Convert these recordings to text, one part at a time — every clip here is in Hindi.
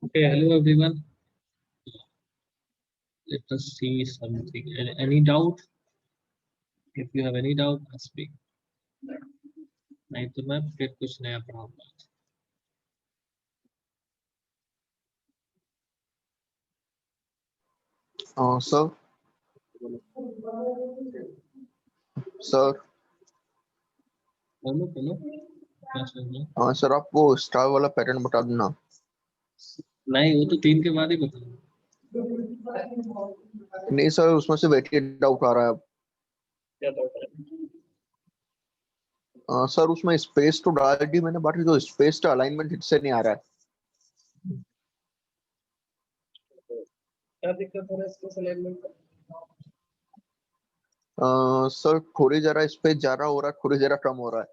Okay, hello everyone. Let us see something. Any doubt? If you have any doubt, speak. नहीं तो मैं फिर कुछ नया पढ़ाऊंगा. सर बोलो बोलो क्या सुन रहे हो? हाँ सर, आप वो स्टार वाला पैटर्न बता देना. नहीं, वो तो 3 के बाद ही बताऊंगा. नहीं सर, उसमें से वेट डाउट आ रहा है. क्या डाउट है? सर उसमें स्पेस तो डाल दी मैंने, बट जो स्पेस का अलाइनमेंट ठीक से नहीं आ रहा है. क्या दिक्कत हो रहा है इसको अलाइनमेंट का? सर थोड़ी जरा स्पेस ज्यादा हो रहा है, थोड़ी जरा कम हो रहा है.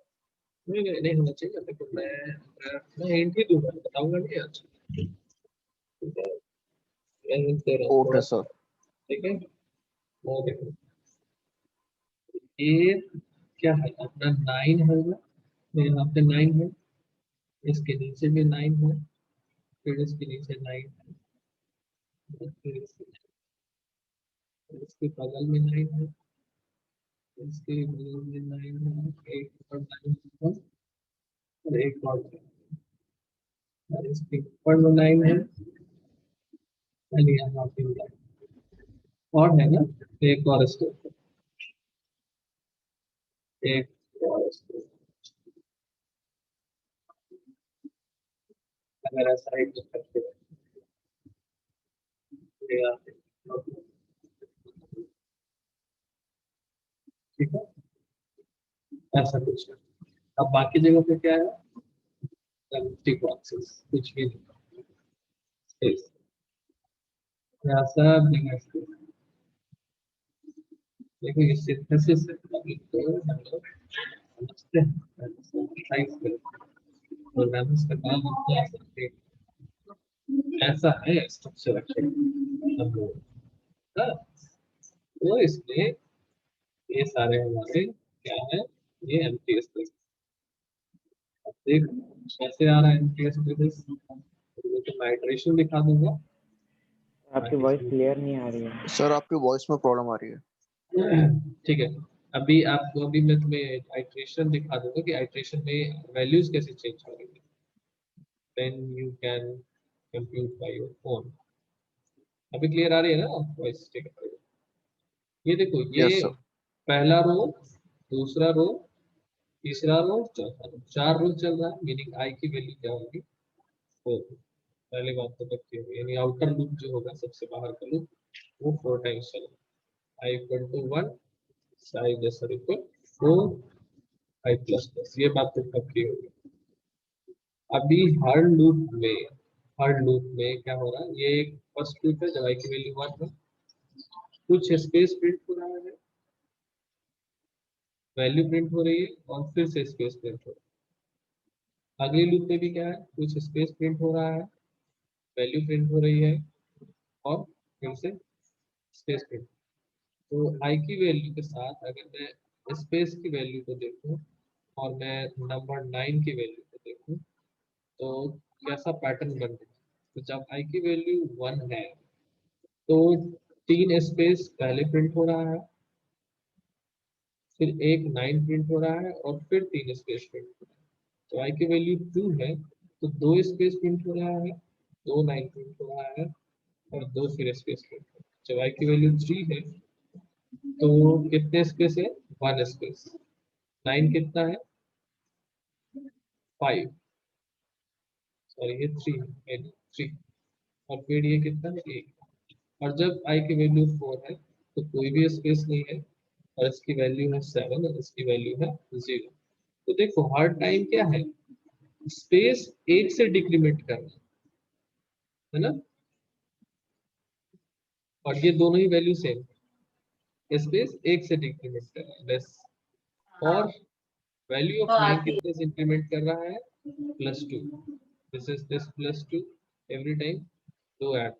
नहीं होना चाहिए. देखो मैं हिंट ही दूंगा, बताऊंगा नहीं आज. ठीक है, मैं हिंट दे रहा हूँ ओके थोड़ा. सर. ठीक है, वो देखो ये क्या है अपना 9 है ना. तो यहाँ पे 9 है, इसके नीचे भी 9 है, फिर इसके नीचे 9 है, फिर इसके बगल में 9 है, इसके बगल में 9 है, एक और 9 है और एक और 9 है, और इसके ऊपर में 9 है और यहाँ पे 9 और है ना. एक और इसके ऊपर, एक और इसके ऊपर. अगर ऐसा एक करके यहाँ पे, ठीक है, ऐसा कुछ है. अब बाकी जगह पे क्या है? एम्प्टी बॉक्सेस, कुछ भी नहीं. स्पेस, यहाँ सब जगह स्पेस. देखो ये सिंथेसिस है, अभी तो हम लोग समझते हैं, साइंस में और मैंने इसका काम किया है. ऐसा है स्ट्रक्चर एक्चुअली हम लोग का. तो इसमें ये सारे हमारे क्या है, ये एम्प्टी स्पेस. अब देख कैसे आ रहा है एम्प्टी स्पेस. तो मैं इटरेशन दिखा दूंगा. आपकी वॉइस क्लियर नहीं आ रही है. सर आपकी वॉइस में प्रॉब्लम आ रही है. ठीक है, अभी आपको अभी मैं तुम्हें आइट्रेशन दिखा दूंगा कि आइट्रेशन में वैल्यूज कैसे चेंज हो रही है. Then you can compute by your phone. अभी क्लियर आ रही है ना वॉइस? ठीक है, ये देखो ये यस सर. पहला रो, दूसरा रो, तीसरा रो, चौथा रो, 4 रो चल रहा है. मीनिंग आई की वैल्यू क्या होगी? 4. पहले बात तो पक्की होगी, यानी आउटर लूप जो होगा, सबसे बाहर का लूप, वो 4 टाइम्स चलेगा. आई इक्वल टू 1, साई जैसा इक्वल 4, आई प्लस प्लस. ये बात तो पक्की होगी. अभी हर लूप में क्या हो रहा है? ये एक फर्स्ट लूप है जब आई की वैल्यू 1 है, कुछ स्पेस प्रिंट हो रहा है, वैल्यू प्रिंट हो रही है और फिर से स्पेस प्रिंट हो रहा है. अगले लूप में भी क्या है? कुछ स्पेस प्रिंट हो रहा है, वैल्यू प्रिंट हो रही है और फिर से स्पेस प्रिंट. तो आई की वैल्यू के साथ अगर मैं स्पेस की वैल्यू को देखूं और मैं नंबर 9 की वैल्यू को देखूं, तो कैसा पैटर्न बन रहा है? तो जब आई की वैल्यू 1 है तो 3 स्पेस पहले प्रिंट हो रहा है, फिर एक 9 प्रिंट हो रहा है और फिर 3 स्पेस प्रिंट हो रहा है. तो आई की वैल्यू 2 है तो 2 स्पेस प्रिंट हो रहा है, 2 9 प्रिंट हो रहा है और 2 फिर स्पेस प्रिंट हो रहा है. जब आई की वैल्यू 3 है तो कितने स्पेस है? 1 स्पेस. 9 कितना है? 5. सॉरी ये 3 है, 3. और फिर ये कितना है? 1. और जब आई की वैल्यू 4 है तो कोई भी स्पेस नहीं है और इसकी वैल्यू है 7 और इसकी वैल्यू है 0. तो देखो हर टाइम क्या है? स्पेस 1 से डिक्रीमेंट करना है ना. और ये दोनों ही वैल्यू सेम, स्पेस एक से डिक्रीमेंट कर रहा है लेस, और वैल्यू ऑफ 9 कितने से इंक्रीमेंट कर रहा है, +2, this is this +2 every time, 2 add,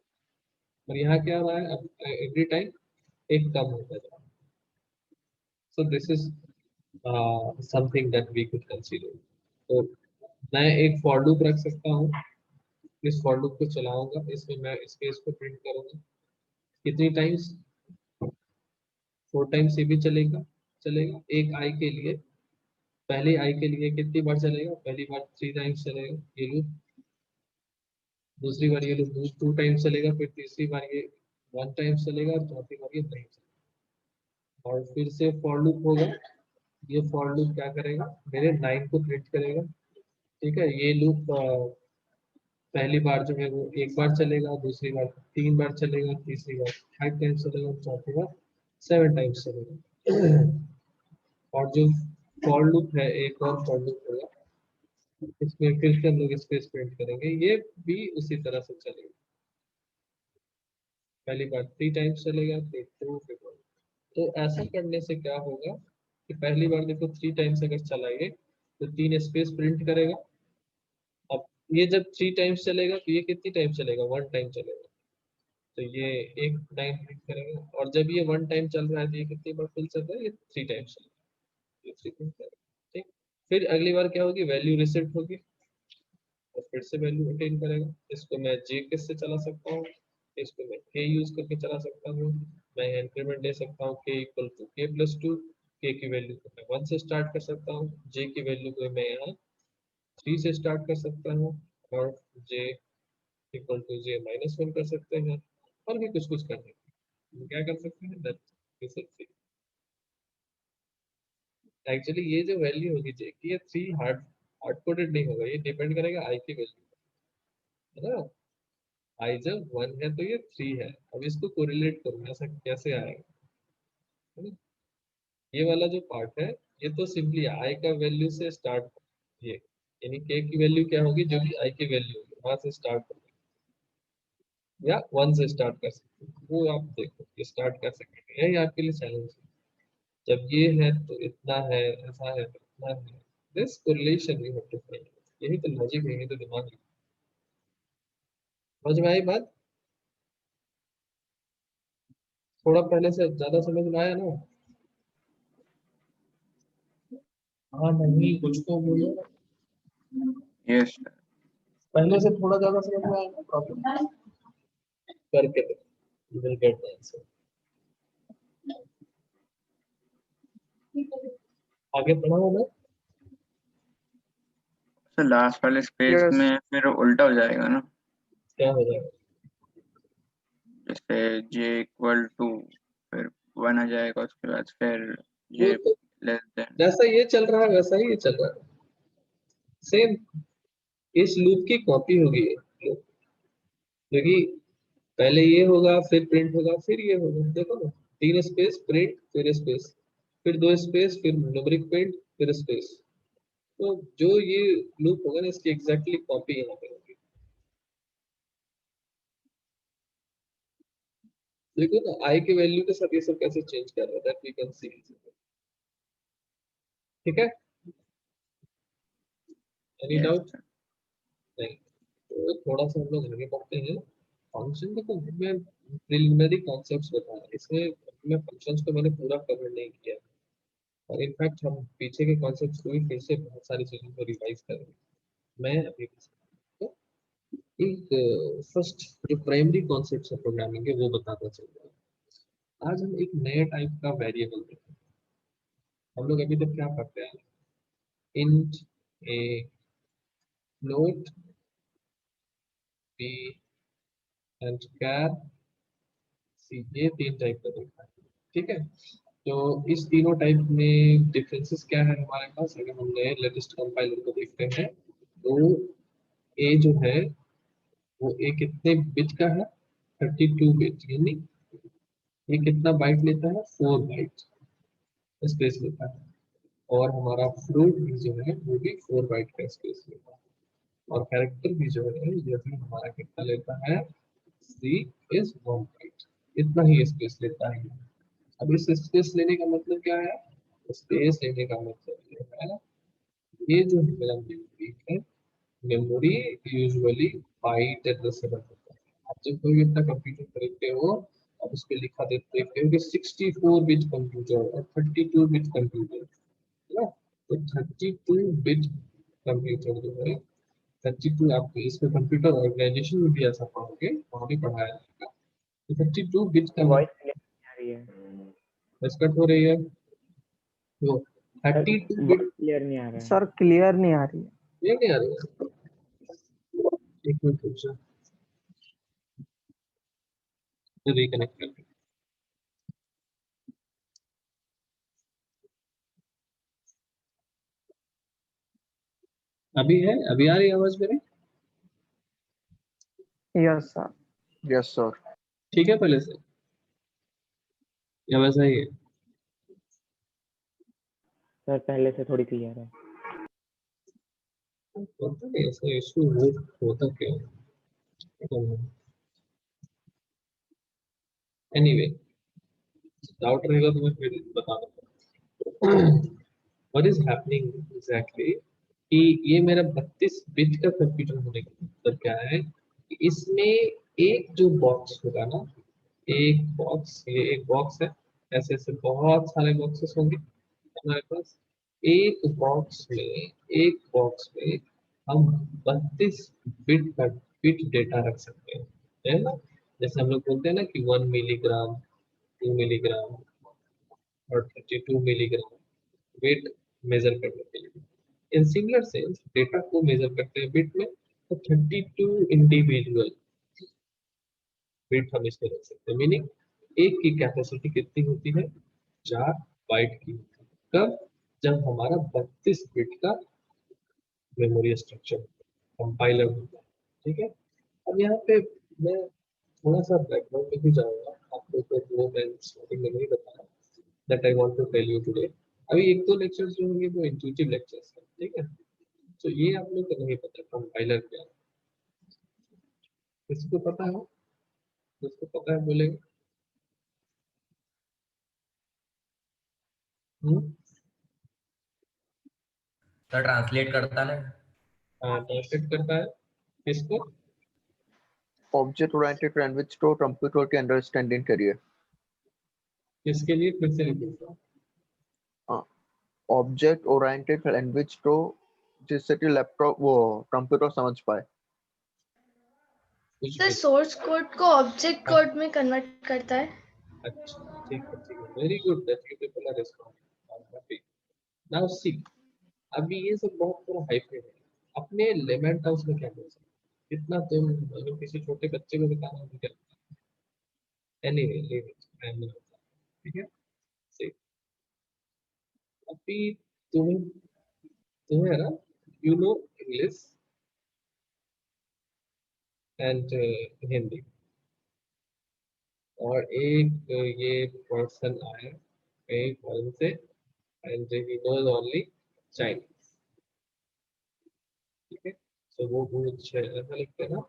और यहाँ क्या हो रहा है, अब एवरी टाइम एक कम होता जा रहा है। So this is something that we could consider. तो मैं एक फॉर लूप रख सकता हूँ, इस फॉर लूप को चलाऊंगा, इसमें मैं स्पेस को प्रिंट करूंगा, कितनी टाइम्स, 4 टाइम्स ये भी चलेगा, चलेगा एक आई के लिए, पहले आई के लिए कितनी बार चलेगा, पहली बार 3 टाइम्स चलेगा ये लूप, दूसरी बार ये लूप 2 टाइम्स चलेगा, फिर तीसरी बार ये 1 टाइम्स चलेगा, और चौथी बार ये नहीं चलेगा, और फिर से फॉर लूप होगा, ये फॉर लूप क्या करेगा, मेरे 9 को प्रिंट करेगा, ठीक है। ये लूप पहली बार जो है वो एक बार चलेगा, दूसरी बार 3 बार चलेगा, तीसरी बार 5 टाइम्स चलेगा, और चौथी बार 7 टाइम्स चलेगा। और जो फॉर लूप है, एक और फॉर लूप होगा, इसमें फिर से हम लोग स्पेस प्रिंट करेंगे, ये भी उसी तरह से चलेगा, पहली बार 3 टाइम्स चलेगा, फिर 2, फिर 1। तो ऐसा करने से क्या होगा कि पहली बार देखो 3 टाइम्स अगर चलाएंगे तो 3 स्पेस प्रिंट करेगा, अब ये जब 3 टाइम्स चलेगा तो ये कितनी टाइम चलेगा, 1 टाइम चलेगा, तो ये एक टाइम प्रिंट करेगा, और जब ये 1 टाइम चल रहा है तो ये कितनी बार फिल चल रहा है, ये 3 टाइम्स चल रहा है, ये 3 प्रिंट करेगा, ठीक। फिर अगली बार क्या होगी, वैल्यू रिसेट होगी, और फिर से वैल्यू अटेन करेगा, इसको मैं जे किस से चला सकता हूँ, इसको मैं के यूज करके चला सकता हूँ, मैं इंक्रीमेंट दे सकता हूँ के इक्वल टू के+2, के की वैल्यू को मैं 1 से स्टार्ट कर सकता हूँ, जे की वैल्यू को मैं यहाँ 3 से स्टार्ट कर सकता हूँ, और जे इक्वल टू जे-1 कर सकते हैं, और भी कुछ कुछ कर सकते हैं, क्या कर सकते हैं, दैट एक्चुअली ये जो वैल्यू होगी जे की, ये 3 हार्ड कोडेड नहीं होगा, ये डिपेंड करेगा आई की वैल्यू, है ना। आई जब 1 है तो ये 3 है, अब इसको कोरिलेट करो, ऐसा कैसे आएगा, है ना? ये वाला जो पार्ट है, ये तो सिंपली आई का वैल्यू से स्टार्ट, ये यानी के की वैल्यू क्या होगी, जो भी आई की वैल्यू होगी वहां से स्टार्ट करो, या 1 से स्टार्ट कर सकते हो, वो आप देखो, ये स्टार्ट कर सकते हैं, यही आपके लिए चैलेंज है, जब ये है तो इतना है, ऐसा है तो इतना है, this correlation we have to find, यही तो लॉजिक है, यही तो दिमाग है। समझ में आई बात, थोड़ा पहले से ज्यादा समझ में आया ना, हाँ नहीं कुछ तो बोलो, यस पहले से थोड़ा ज्यादा समझ में आया ना प्रॉब्लम, करके देखो, you will get the answer। आगे पढ़ा हो ना, सर, लास्ट वाले स्पेस Yes. में फिर उल्टा हो जाएगा ना, क्या हो जाएगा, जैसे j=, फिर 1 आ जाएगा, उसके बाद फिर वो j तो लेस देन। जैसा ये चल रहा है वैसा ही ये चल रहा है, सेम इस लूप की कॉपी होगी ये loop, क्योंकि पहले ये होगा, फिर प्रिंट होगा, फिर ये होगा, देखो ना, 3 स्पेस प्रिंट, फिर स्पेस, फिर 2 स्पेस, फिर न्यूमेरिक प्रिंट, फिर स्पेस, तो जो ये लूप होगा ना, इसकी एग्जैक्टली कॉपी यहाँ पे होगी, देखो ना आई के वैल्यू के साथ ये सब कैसे चेंज कर रहा है, दैट वी कैन सी, ठीक है, एनी यस डाउट, नहीं, तो थोड़ा सा हम लोग आगे बढ़ते हैं। फंक्शन देखो, मैं प्रिलिमिनरी कॉन्सेप्ट्स बता रहा हूँ, इसमें मैं फंक्शंस को मैंने पूरा कवर नहीं किया, और इनफैक्ट हम पीछे के कॉन्सेप्ट्स को भी फिर से बहुत सारी चीजों को रिवाइज करेंगे, मैं अभी तो एक फर्स्ट जो प्राइमरी कॉन्सेप्ट्स है प्रोग्रामिंग के वो बताता चलता हूँ। आज हम एक नया टाइप का वेरिएबल देखें, हम लोग अभी तक क्या करते हैं, int, a, float, b and char, c, ये 3 टाइप का देखा है, ठीक है। तो इस तीनों टाइप में डिफरेंसेस क्या है हमारे पास, अगर हम नए लेटेस्ट कंपाइलर को देखते हैं, तो ए जो है वो ए कितने बिट का है, 32 बिट, यानी ये कितना बाइट लेता है, 4 बाइट स्पेस लेता है, और हमारा फ्लोट भी जो है वो भी 4 बाइट का स्पेस लेता है, और कैरेक्टर भी जो है ये भी हमारा कितना लेता है, सी इज 1 बाइट, इतना ही स्पेस लेता है। अब इस स्पेस लेने का मतलब क्या है? स्पेस लेने का मतलब ये है, ये जो मेरा मेमोरी है, मेमोरी यूजुअली बाइट एड्रेसेबल होता है। आप जब कोई अपना कंप्यूटर खरीदते हो, आप उस पर लिखा देखते हो कि 64 बिट कंप्यूटर और 32 बिट कंप्यूटर, है ना? तो 32 बिट कंप्यूटर जो है, 32 आप इसमें कंप्यूटर ऑर्गेनाइजेशन में भी ऐसा पढ़ोगे, वहाँ भी पढ़ाया जाएगा। तो 32 बिट का वॉइस क्लियर नहीं आ रही है कट हो रही है, तो सर, 32 वॉइस बिट क्लियर नहीं आ रहा है। सर क्लियर नहीं आ रही है। ये नहीं आ रही है। एक मिनट रुक जा, रिकनेक्ट कर। अभी है, अभी आ रही है आवाज मेरी? Yes sir. Yes sir. ठीक है पहले से, या वैसा ही है? सर पहले से थोड़ी क्लियर है। पता नहीं ऐसा इशू होता क्यों। एनीवे, डाउट रहेगा तो मैं फिर बता दूंगा। व्हाट इज हैपनिंग एग्जैक्टली, कि ये मेरा 32 बिट का कंप्यूटर होने का मतलब क्या है कि इसमें एक जो बॉक्स होगा ना, एक बॉक्स, ये एक बॉक्स है, ऐसे ऐसे बहुत सारे बॉक्सेस होंगे हमारे पास। एक बॉक्स में हम 32 बिट का बिट डेटा रख सकते हैं, है ना? जैसे हम लोग बोलते हैं ना कि 1 मिलीग्राम, 2 मिलीग्राम और 32 मिलीग्राम वेट मेजर करने के लिए। इन सिमिलर सेंस डेटा को मेजर करते हैं बिट में, तो 32 इंडिविजुअल बिट हम इसमें रख सकते हैं। मीनिंग एक की कैपेसिटी कितनी होती है? 4 बाइट की। कब? जब हमारा 32 बिट का मेमोरी स्ट्रक्चर कंपाइलर होता है। ठीक है, अब यहाँ पे मैं थोड़ा सा बैकग्राउंड में भी जाऊंगा, आपको तो वो मैं स्टार्टिंग में नहीं बताया, that I want to tell you today. अभी एक दो लेक्चर्स जो होंगे वो इंट्यूटिव लेक्चर्स हैं, ठीक है? तो ये आप लोग को नहीं पता कंपाइलर क्या है। किसको पता है? जिसको पता है बोलेगा। तो ट्रांसलेट करता है। ट्रांसलेट करता है किसको? ऑब्जेक्ट ओरिएंटेड लैंग्वेज को कंप्यूटर के अंडरस्टैंडिंग करिए। किसके लिए? फिर से लिखूंगा। ऑब्जेक्ट ओरिएंटेड लैंग्वेज को, जिससे कि लैपटॉप वो कंप्यूटर समझ पाए। कुछ सर सोर्स कोड को ऑब्जेक्ट कोड में कन्वर्ट करता है। अच्छा, ठीक है, very good, that you people are responding, I am happy. Now see, अभी ये सब बहुत थोड़ा हाइफाई है। अपने लेमन टर्म्स में क्या बोल सकते? इतना तुम अगर किसी छोटे बच्चे को बताना हो तो क्या? Anyway leave it, I am not, ठीक है? सी, अभी तुम्हें तुम्हें है ना, you know English and Hindi, और एक ये पर्सन आया कहीं फॉरेन से and he knows only Chinese, ठीक है? सो वो कुछ ऐसा लिखते हैं ना,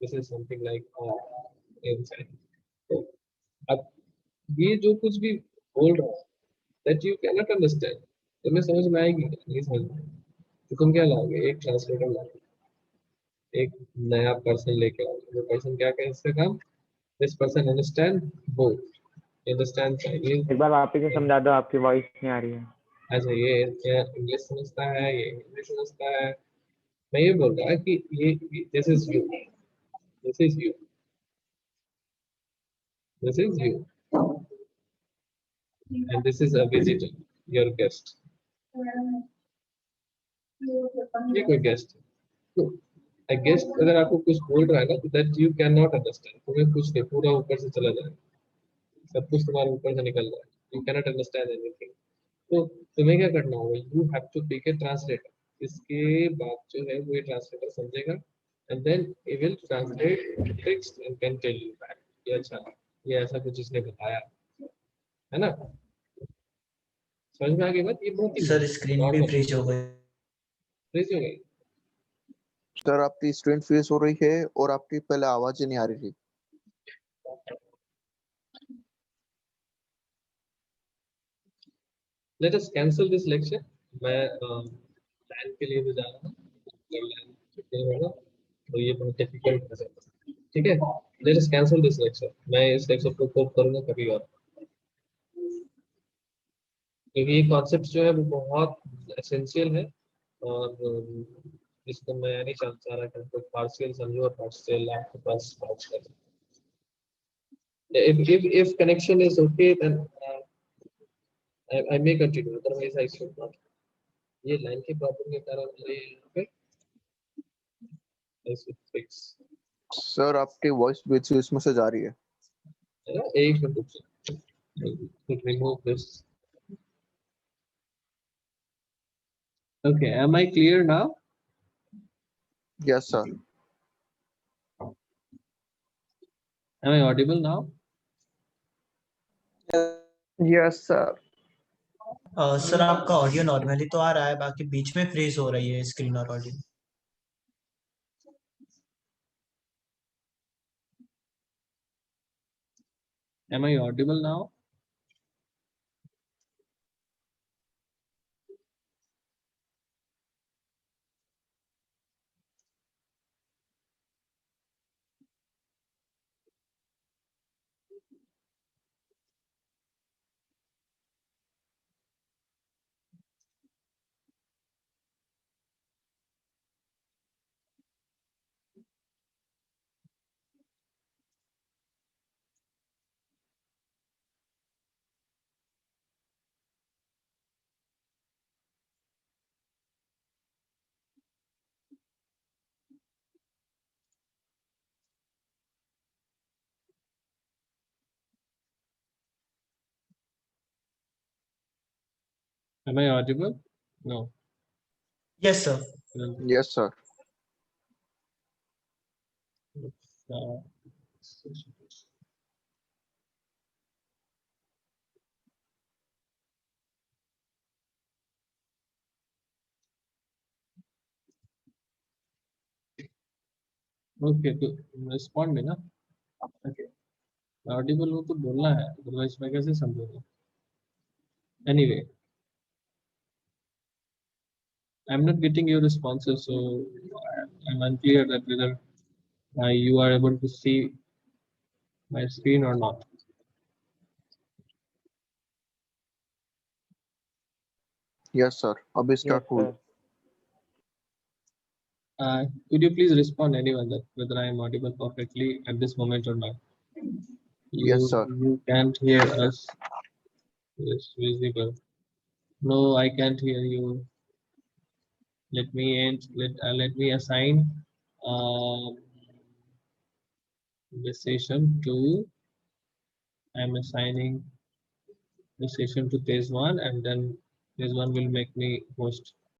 this is something like in Chinese. तो अब ये जो कुछ भी बोल रहा है, that you can not understand, तुम्हें समझ में आएगी क्या? नहीं समझ में आएगी। तो तुम क्या लाओगे? एक ट्रांसलेटर लाओगे, एक नया पर्सन लेके आओगे। वो पर्सन क्या कहे इसका काम? This person understand both, understand Chinese. एक बार वापस से समझा दो, आपकी वॉइस नहीं आ रही है। अच्छा, ये इंग्लिश समझता है, ये हिंदी समझता है। मैं ये बोल रहा है कि ये this is you, this is you, this is you, and this is a visitor, your guest. ये कोई गेस्ट है, तो गेस्ट अगर आपको कुछ बोल रहा है ना, तो that you can not understand, तुम्हें कुछ नहीं, पूरा ऊपर से चला जाएगा, सब कुछ तुम्हारे ऊपर से निकल रहा है, you can not understand anything. तो तुम्हें क्या करना होगा? You have to pick a translator. इसके बाद जो है वो ये ट्रांसलेटर समझेगा, and then he will translate text and can tell you back ये अच्छा, ये ऐसा कुछ इसने बताया, है ना? समझ में आ गई बात? ये बहुत ही सर स्क्रीन भी नॉर्मल फ्रीज हो गई। फ्रेज हो गई। सर आपकी स्क्रीन फ्रीज हो रही है और आपकी पहले आवाज ही नहीं आ रही थी। Let us cancel this lecture. मैं LAN के लिए भी जा रहा हूँ, अगर LAN नहीं होगा तो ये बहुत डिफिकल्ट हो जाएगा, ठीक है? Let us cancel this lecture. मैं इस लेक्चर को कोप करूँगा कभी और, क्योंकि ये कॉन्सेप्ट जो है वो बहुत एसेंशियल है, और इसको मैं नहीं चाह रहा कि आपको पार्शियल समझो और पार्शियल आपके पास पास करें. If connection is okay, then I may continue. Otherwise, I should not. ये लाइन की प्रॉब्लम के कारण मुझे यहाँ पे I should fix. सर आपकी वॉइस बीच बीच में से जा रही है. है ना? एक मिनट रुक जाओ. Remove this. Okay, am I clear now? Yes sir. Am I audible now? Yes sir. Sir आपका ऑडियो नॉर्मली तो आ रहा है, बाकी बीच में फ्रीज हो रही है स्क्रीन और audio. Am I audible now? Am I audible? No. Yes sir. Yes sir. Uh, okay, तो respond में ना. Okay. Audible हो तो बोलना है, otherwise मैं कैसे समझूंगा? Anyway, I'm not getting your responses, so I'm unclear that whether you are able to see my screen or not. Yes sir. अभी Yes, स्टार्ट हुई. sir. Could you please respond anyone that whether I am audible perfectly at this moment or not? Yes, sir. You can't hear us. Yes, visible. No, I can't hear you. Let me end. Let me assign this session to. I'm assigning the session to Tej1, and then Tej1 will make me host.